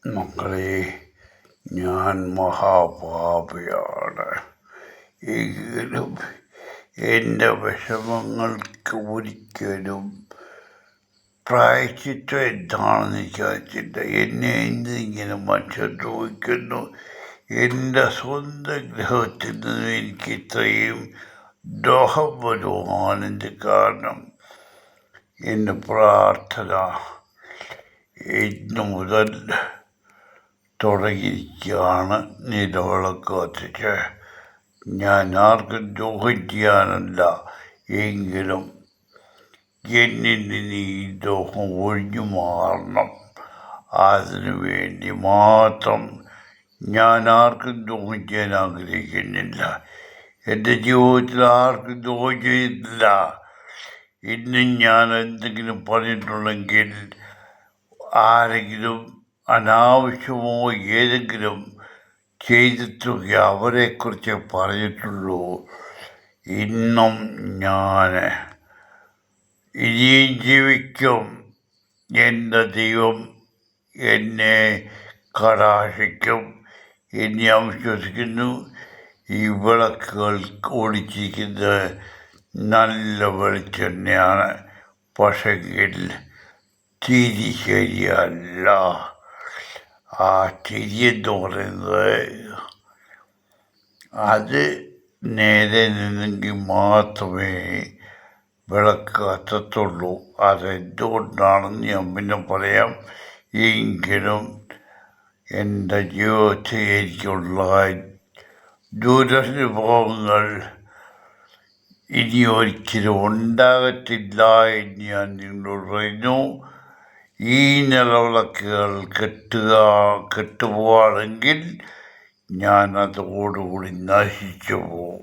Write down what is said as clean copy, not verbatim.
മക്കളെ, ഞാൻ മഹാപാപിയാണ്. എങ്കിലും എൻ്റെ വിഷമങ്ങൾക്ക് ഒരിക്കലും പ്രായശ്ചിത്തം എന്താണെന്ന് വിചാരിച്ചില്ല. എന്നെ എന്തിങ്ങനെ മനുഷ്യൻ ചോദിക്കുന്നു? എൻ്റെ സ്വന്തം ഗ്രഹത്തിൽ നിന്നും എനിക്ക് ഇത്രയും ദ്രോഹം വരുവാനെന്ത് കാരണം? എൻ്റെ പ്രാർത്ഥന ഇന്നു മുതൽ തുടങ്ങിയിരിക്കുകയാണ്. നിലവിളക്ക് കത്തിച്ച് ഞാൻ ആർക്കും ദ്രോഹം ചെയ്യാനല്ല, എങ്കിലും എന്നിൽ നിന്ന് ഈ ദ്രോഹം ഒഴിഞ്ഞു മാറണം. അതിനു വേണ്ടി മാത്രം ഞാൻ ആർക്കും ദ്രോഹം ചെയ്യാൻ ആഗ്രഹിക്കുന്നില്ല. എൻ്റെ ജീവിതത്തിൽ ആർക്കും ദ്രോഹം ചെയ്തിട്ടില്ല. ഇന്നും ഞാൻ എന്തെങ്കിലും പറഞ്ഞിട്ടുണ്ടെങ്കിൽ ആരെങ്കിലും അനാവശ്യമോ ഏതെങ്കിലും ചെയ്തിട്ടുണ്ടെങ്കിൽ അവരെക്കുറിച്ച് പറഞ്ഞിട്ടുള്ളൂ. ഇന്നും ഞാൻ ഇനിയും ജീവിക്കും. എൻ്റെ ദൈവം എന്നെ കടാക്ഷിക്കും എന്ന് ഞാൻ വിശ്വസിക്കുന്നു. ഈ വിളക്കുകൾ ഓടിച്ചിരിക്കുന്നത് നല്ല വെളിച്ചെണ്ണയാണ്, പക്ഷെങ്കിൽ തിരി ശരിയല്ല. ആ തിരി എന്ന് പറയുന്നത് അത് നേരെ നിന്നെങ്കിൽ മാത്രമേ വിളക്ക് കത്തത്തുള്ളൂ. അതെന്തുകൊണ്ടാണെന്ന് ഞാൻ പിന്നെ പറയാം. എങ്കിലും എൻ്റെ ജീവിതത്തിൽ എനിക്കുള്ള ദുരനുഭവങ്ങൾ ഇനി ഒരിക്കലും ഉണ്ടാകത്തില്ല എന്ന് ഞാൻ നിങ്ങളോട് പറയുന്നു. ഈ നിലവിളക്കുകൾ കെട്ടുപോവാണെങ്കിൽ ഞാൻ അതോടുകൂടി നശിച്ചു പോകും.